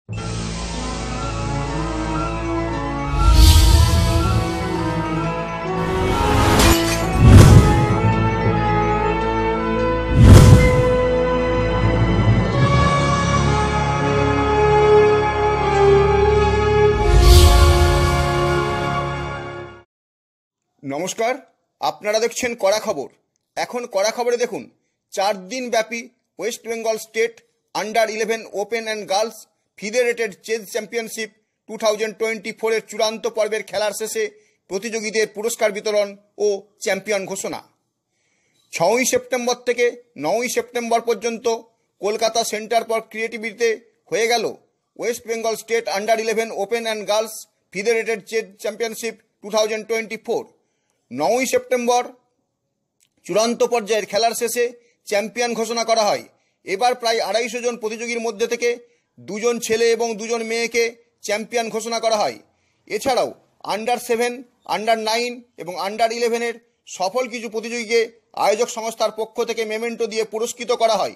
নমস্কার, আপনারা দেখছেন কড়া খবর। এখন কড়া খবরে দেখুন 4 দিন ব্যাপী West Bengal state under eleven open and girls federated chess championship 2024 এর চূড়ান্ত পর্বের খেলার শেষে প্রতিযোগীদের পুরস্কার বিতরণ ও চ্যাম্পিয়ন ঘোষণা। 6ই সেপ্টেম্বর থেকে 9ই সেপ্টেম্বর পর্যন্ত কলকাতা সেন্টার ফর ক্রিয়েটিভিটিতে হয়ে গেল West Bengal state under eleven open and girls federated chess championship 2024। 9ই সেপ্টেম্বর চূড়ান্ত পর্যায়ের খেলার শেষে চ্যাম্পিয়ন ঘোষণা করা হয়। এবার প্রায় 250 জন প্রতিযোগীর মধ্যে থেকে 2 জন ছেলে এবং 2 জন মেয়েকে চ্যাম্পিয়ন ঘোষণা করা হয়। এছাড়াও আন্ডার-7, আন্ডার-9 এবং আন্ডার-11 এর সফল কিছু প্রতিযোগীকে আয়োজক সংস্থার পক্ষ থেকে মেমেন্টো দিয়ে পুরস্কৃত করা হয়।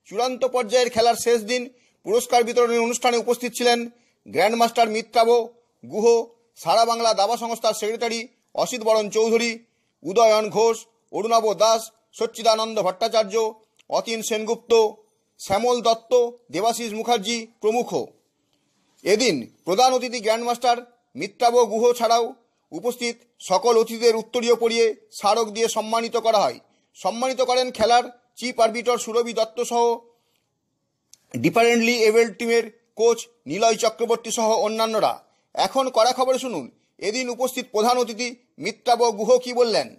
চূড়ান্ত পর্যায়ের খেলার শেষ দিন পুরস্কার বিতরণের অনুষ্ঠানে উপস্থিত ছিলেন গ্র্যান্ডমাস্টার মিত্রাব গুহ, সারা বাংলা দাবা সংস্থার সেক্রেটারি অসিত বরণ চৌধুরী, উদয়ন ঘোষ, অরুণাভ দাস, সচ্চিদানন্দ ভট্টাচার্য, অতীন সেনগুপ্ত, শ্যামল দত্ত, দেবাশিস মুখার্জি প্রমুখ। এদিন প্রধান অতিথি গ্র্যান্ডমাস্টার মিত্রাব গুহ ছাড়াও উপস্থিত সকল অতিথিদের উত্তরীয় পরিয়ে স্মারক দিয়ে সম্মানিত করা হয়। সম্মানিত করেন খেলার চিফ আরবিটর সুরভি দত্ত সহ ডিফারেন্টলি এবেল্ড টিমের কোচ নিলয় চক্রবর্তী সহ অন্যান্যরা। এখন কড়া খবরে শুনুন এদিন উপস্থিত প্রধান অতিথি মিত্রাব গুহ কি বললেন।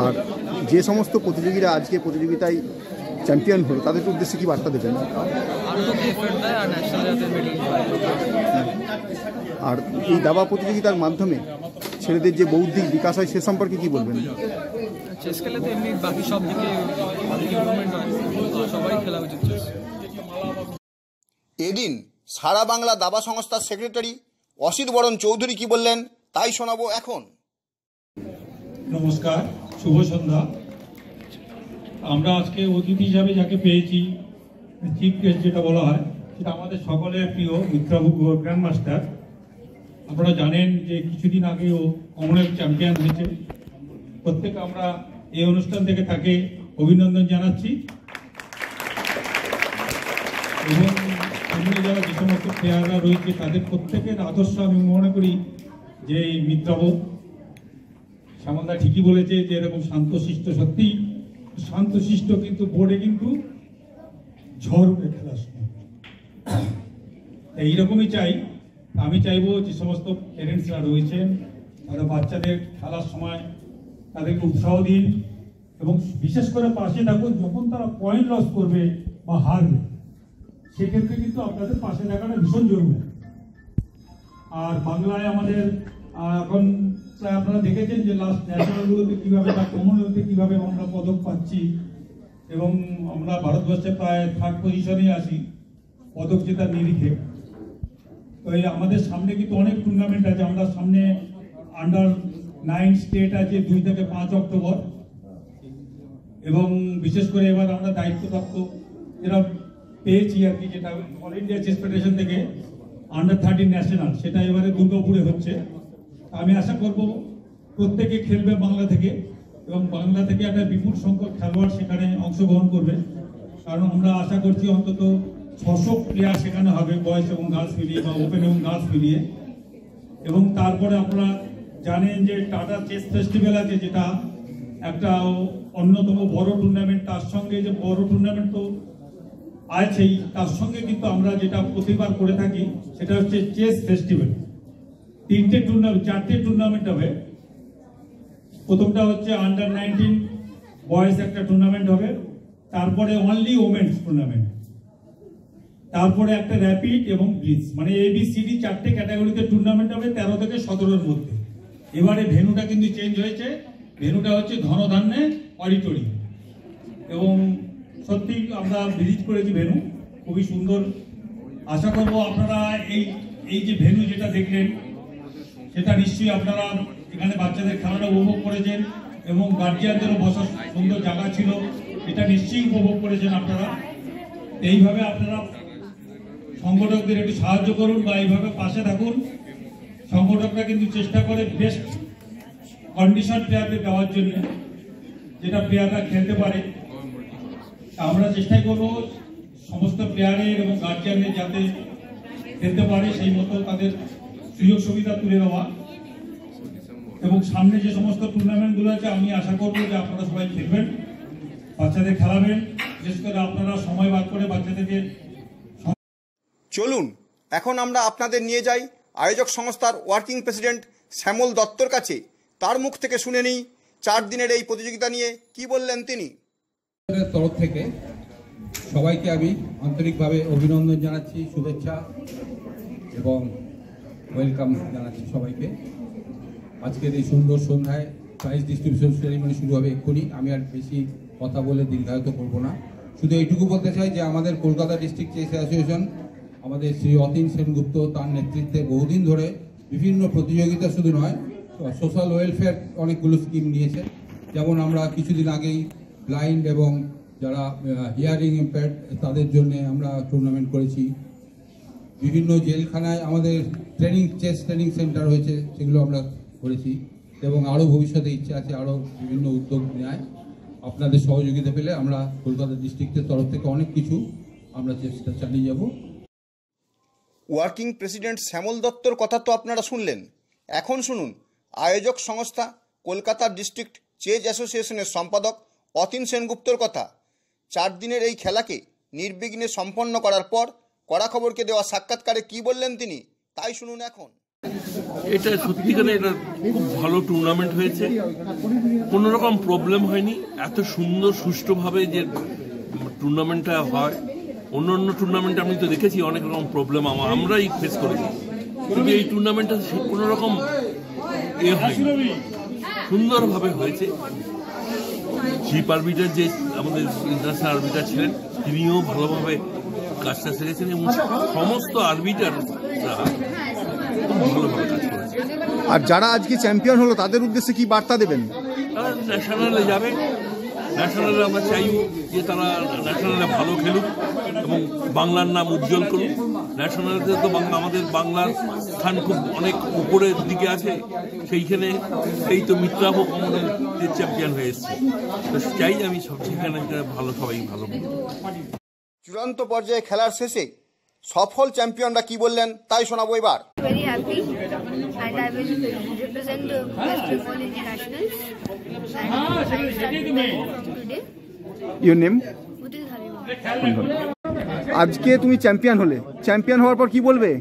আর যে সমস্ত প্রতিযোগীরা আজকে প্রতিযোগিতায় চ্যাম্পিয়ন হলো তাদের উদ্দেশ্যে কি বার্তা দেবেন? আর এই দাবা প্রতিযোগিতার মাধ্যমে ছেলেদের যে বৌদ্ধিক বিকাশ হয় সে সম্পর্কে কি বলবেন? চেস খেলে তো এমনি বাকি সব দিকে ইমপ্রুভমেন্ট হয়, সবাই খেলা উচিত। এদিন সারা বাংলা দাবা সংস্থার সেক্রেটারি অসিত বরণ চৌধুরী কি বললেন তাই শোনাবো এখন। নমস্কার, শুভ সন্ধ্যা। আমরা আজকে অতিথি হিসাবে যাকে পেয়েছি, চিফ গেস্ট যেটা বলা হয়, সেটা আমাদের সকলের প্রিয় মিত্রাব গুহ গ্র্যান্ডমাস্টার। আপনারা জানেন যে কিছুদিন আগে ও কমনওয়েলথ চ্যাম্পিয়ন হয়েছে। প্রত্যেকে আমরা এই অনুষ্ঠান থেকে তাকে অভিনন্দন জানাচ্ছি এবং সামনে যারা যে সমস্ত প্লেয়াররা রয়েছে তাদের প্রত্যেকের আদর্শ আমি মনে করি যে মিত্রাব শ্যামলদা ঠিকই বলেছে যে এরকম শান্তশিষ্ট, সত্যি শান্তশিষ্ট, কিন্তু বোর্ডে কিন্তু ঝড় উঠে খেলার সময়। এইরকমই চাই। আমি চাইবো যে সমস্ত প্যারেন্টসরা রয়েছেন তারা বাচ্চাদের খেলার সময় তাদেরকে উৎসাহ দিন এবং বিশেষ করে পাশে থাকুন যখন তারা পয়েন্ট লস করবে বা হারবে, সেক্ষেত্রে কিন্তু আপনাদের পাশে থাকাটা ভীষণ জরুরি। আর বাংলায় আমাদের এখন প্রায় আপনারা দেখেছেন যে লাস্ট ন্যাশনালগুলোতে কীভাবে বা কমনওয়েলথে কীভাবে আমরা পদক পাচ্ছি এবং আমরা ভারতবর্ষে প্রায় 3rd পজিশনে আসি পদক জেতার নিরিখে। তো এই আমাদের সামনে কিন্তু অনেক টুর্নামেন্ট আছে। আমরা সামনে আন্ডার-9 স্টেট আছে 2 থেকে 5 অক্টোবর এবং বিশেষ করে এবার আমরা দায়িত্বপ্রাপ্ত যেটা পেয়েছি আর কি, যেটা অল ইন্ডিয়া চেস ফেডারেশন থেকে আন্ডার-13 ন্যাশনাল, সেটা এবারে দুর্গাপুরে হচ্ছে। আমি আশা করব প্রত্যেকে খেলবে বাংলা থেকে এবং বাংলা থেকে একটা বিপুল সংখ্যক খেলোয়াড় সেখানে অংশগ্রহণ করবে, কারণ আমরা আশা করছি অন্তত 600 প্লেয়ার সেখানে হবে, বয়েজ এবং গার্লস মিলিয়ে বা ওপেন এবং গার্লস মিলিয়ে। এবং তারপরে আপনারা জানেন যে টাটা চেস ফেস্টিভ্যাল আছে, যেটা একটা অন্যতম বড় টুর্নামেন্ট। তার সঙ্গে যে বড় টুর্নামেন্ট তো আছেই, তার সঙ্গে কিন্তু আমরা যেটা প্রতিবার করে থাকি সেটা হচ্ছে চেস ফেস্টিভ্যাল। 4টে টুর্নামেন্ট হবে। প্রথমটা হচ্ছে আন্ডার-19 বয়েজ একটা টুর্নামেন্ট হবে, তারপরে অনলি ওমেন্স টুর্নামেন্ট, তারপরে একটা র্যাপিড এবং ব্লিটজ, মানে ABCD 4টে ক্যাটাগরিতে টুর্নামেন্ট হবে 13 থেকে 17-এর মধ্যে। এবারে ভেন্যুটা কিন্তু চেঞ্জ হয়েছে, ভেন্যুটা হচ্ছে ধনধান্যে অডিটোরিয়াম এবং সত্যি আমরা ভিজিট করেছি, ভেন্যু খুবই সুন্দর। আশা করব আপনারা এই যে ভেন্যু যেটা দেখলেন সেটা নিশ্চয়ই আপনারা এখানে বাচ্চাদের খেলাটা উপভোগ করেছেন এবং গার্জিয়ানদেরও বসার সুন্দর জায়গা ছিল, এটা নিশ্চয়ই উপভোগ করেছেন আপনারা। এইভাবে আপনারা সংগঠকদের একটু সাহায্য করুন বা এইভাবে পাশে থাকুন। সংগঠকরা কিন্তু চেষ্টা করে বেস্ট কন্ডিশন প্লেয়ারদের দেওয়ার জন্য, যেটা প্লেয়াররা খেলতে পারে। আমরা চেষ্টা করব সমস্ত প্লেয়ারের এবং গার্জিয়ানদের যাতে খেলতে পারে সেই মতো তাদের সুযোগ সুবিধা তুলে দেওয়া। এবং সামনে যে সমস্ত টুর্নামেন্টগুলো আছে আমি আশা করবো যে আপনারা সবাই খেলবেন, বাচ্চাদের খেলাবেন, বিশেষ করে আপনারা সময় বার করে বাচ্চাদেরকে। চলুন এখন আমরা আপনাদের নিয়ে যাই আয়োজক সংস্থার ওয়ার্কিং প্রেসিডেন্ট শ্যামল দত্তর কাছে। তার মুখ থেকে শুনে নিই 4 দিনের এই প্রতিযোগিতা নিয়ে কি বললেন তিনি। তরফ থেকে সবাইকে আমি আন্তরিকভাবে অভিনন্দন জানাচ্ছি, শুভেচ্ছা এবং ওয়েলকাম জানাচ্ছি সবাইকে। আজকের এই সুন্দর সন্ধ্যায় প্রাইজ ডিস্ট্রিবিউশন সেরিমনি শুরু হবে এক্ষুনি। আমি আর বেশি কথা বলে দীর্ঘায়িত করব না, শুধু এইটুকু বলতে চাই যে আমাদের কলকাতা ডিস্ট্রিক্ট চেস অ্যাসোসিয়েশন, আমাদের শ্রী অতীন সেনগুপ্ত তার নেতৃত্বে বহুদিন ধরে বিভিন্ন প্রতিযোগিতা শুধু নয়, সোশ্যাল ওয়েলফেয়ার অনেকগুলো স্কিম নিয়েছে। যেমন আমরা কিছুদিন আগেই ব্লাইন্ড এবং যারা হিয়ারিং ইম্পেয়ার্ড তাদের জন্য আমরা টুর্নামেন্ট করেছি। বিভিন্ন জেলখানায় আমাদের চেস ট্রেনিং সেন্টার হয়েছে, সেগুলো আমরা করেছি এবং আরও ভবিষ্যতে ইচ্ছে আছে আরও বিভিন্ন উদ্যোগ নেয়। আপনাদের সহযোগিতা পেলে আমরা কলকাতা ডিস্ট্রিক্টের তরফ থেকে অনেক কিছু আমরা চেষ্টা চালিয়ে যাব। ওয়ার্কিং প্রেসিডেন্ট শ্যামল দত্তর কথা তো আপনারা শুনলেন। এখন শুনুন আয়োজক সংস্থা কলকাতা ডিস্ট্রিক্ট চেজ অ্যাসোসিয়েশনের সম্পাদক অতীন সেনগুপ্তর কথা। 4 দিনের এই খেলাকে নির্বিঘ্নে সম্পন্ন করার পর কড়া খবরকে দেওয়া সাক্ষাৎকারে কি বললেন তিনি, তাই শুনুন এখন। এটা সত্যিকারে এটা খুব ভালো টুর্নামেন্ট হয়েছে, কোনো রকম প্রবলেম হয়নি। এত সুন্দর সুষ্ঠুভাবে যে টুর্নামেন্টটা হয়, অন্য অন্য টুর্নামেন্টে আমি তো দেখেছি অনেক রকম প্রবলেম আমরাই ফেস করেছি, কিন্তু এই টুর্নামেন্টটা কোনো রকম হয়নি, সুন্দরভাবে হয়েছে। চিফ আরবিটার যে আমাদের ইন্টারন্যাশনাল আরবিটার ছিলেন তিনিও ভালোভাবে কাজটা সেরেছেন এবং সমস্ত আরবিটাররা খুব ভালোভাবে কাজ করেছে। আর যারা আজকে চ্যাম্পিয়ন হলো তাদের উদ্দেশ্যে কি বার্তা দেবেন? তারা ন্যাশনালে যাবে, ন্যাশনালে আমরা চাইব যে তারা ন্যাশনালে ভালো খেলুক এবং বাংলার নাম উজ্জ্বল করুক। ন্যাশনালেতে তো আমাদের বাংলার স্থান খুব অনেক উপরের দিকে আছে, সেইখানে এই তো মিত্রাভোগ আমাদের চ্যাম্পিয়ন হয়ে এসছে, তো চাই আমি সব সেখানে ভালো, সবাই ভালো। চূড়ান্ত পর্যায়ে খেলার শেষে সফল চ্যাম্পিয়নরা কি বললেন তাই শোনাবো এবার। Very happy and I will represent the West Bengal Internationals and I started from today. Your name? Udil Harima. আজকে তুমি চ্যাম্পিয়ন হলে, চ্যাম্পিয়ন হওয়ার পর কি বলবে?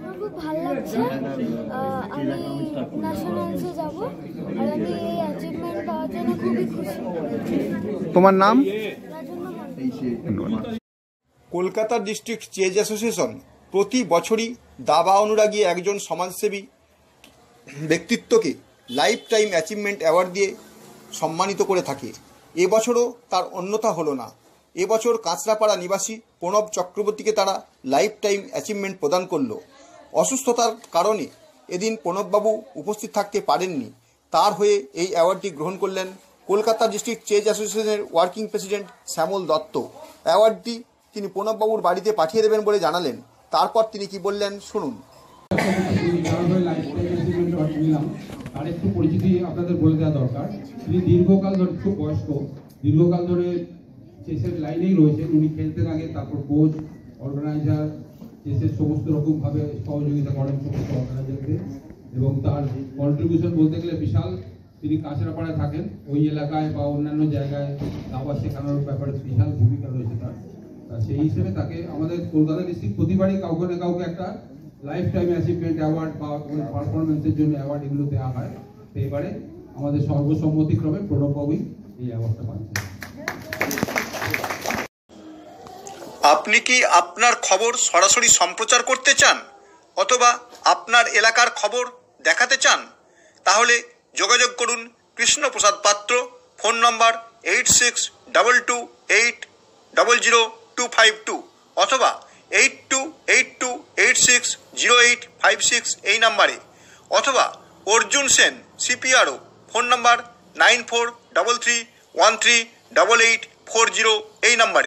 আমার খুব ভালো লাগছে, আমি ন্যাশনালসে যাব আর আমি এই অ্যাচিভমেন্ট পাওয়ার জন্য খুবই খুশি। তোমার নাম? কলকাতা ডিস্ট্রিক্ট চেজ অ্যাসোসিয়েশন প্রতি বছরই দাবা অনুরাগী একজন সমাজসেবী ব্যক্তিত্বকে লাইফ টাইম অ্যাচিভমেন্ট অ্যাওয়ার্ড দিয়ে সম্মানিত করে থাকে। এবছরও তার অন্যথা হলো না। এবছর কাঁচরাপাড়া নিবাসী প্রণব চক্রবর্তীকে তারা লাইফ টাইম অ্যাচিভমেন্ট প্রদান করলো। অসুস্থতার কারণে এদিন প্রণববাবু উপস্থিত থাকতে পারেননি। তার হয়ে এই অ্যাওয়ার্ডটি গ্রহণ করলেন কলকাতা ডিস্ট্রিক্ট চেজ অ্যাসোসিয়েশনের ওয়ার্কিং প্রেসিডেন্ট শ্যামল দত্ত। অ্যাওয়ার্ডটি তিনি প্রণববাবুর বাড়িতে পাঠিয়ে দেবেন বলে জানালেন। তারপর তিনি কি বললেন শুনুন। তার একটু পরিচিতি আপনাদের বলে দেওয়া দরকার। তিনি দীর্ঘকাল ধরে, খুব বয়স্ক, দীর্ঘকাল ধরে চেসের লাইনেই রয়েছেন। উনি খেলতেন আগে, তারপর কোচ, অর্গানাইজার, চেসের সমস্ত রকমভাবে সহযোগিতা করেন সমস্ত অর্গানাইজারদের এবং তার কন্ট্রিবিউশন বলতে গেলে বিশাল। তিনি কাঁচরাপাড়ায় থাকেন, ওই এলাকায় বা অন্যান্য জায়গায় দাবা শেখানোর ব্যাপারে বিশাল ভূমিকা রয়েছে তার। সেই হিসেবে তাকে আমাদের কলকাতা ডিস্ট্রিক্ট প্রতিবারই কাউকে না কাউকে একটা লাইফ টাইম অ্যাচিভমেন্ট অ্যাওয়ার্ড বা পারফরমেন্সের জন্য অ্যাওয়ার্ড এগুলো দেওয়া হয়। তো এবারে আমাদের সর্বসম্মতিক্রমে প্রণববাবুই এই অ্যাওয়ার্ডটা পাচ্ছেন। আপনি কি আপনার খবর সরাসরি সম্প্রচার করতে চান অথবা আপনার এলাকার খবর দেখাতে চান? তাহলে যোগাযোগ করুন কৃষ্ণপ্রসাদ পাত্র, ফোন নম্বর 8622800252 অথবা 8282860856 এই নাম্বারে, অথবা Arjun Sen, CPRO, phone number 9433138840 এই নাম্বারে।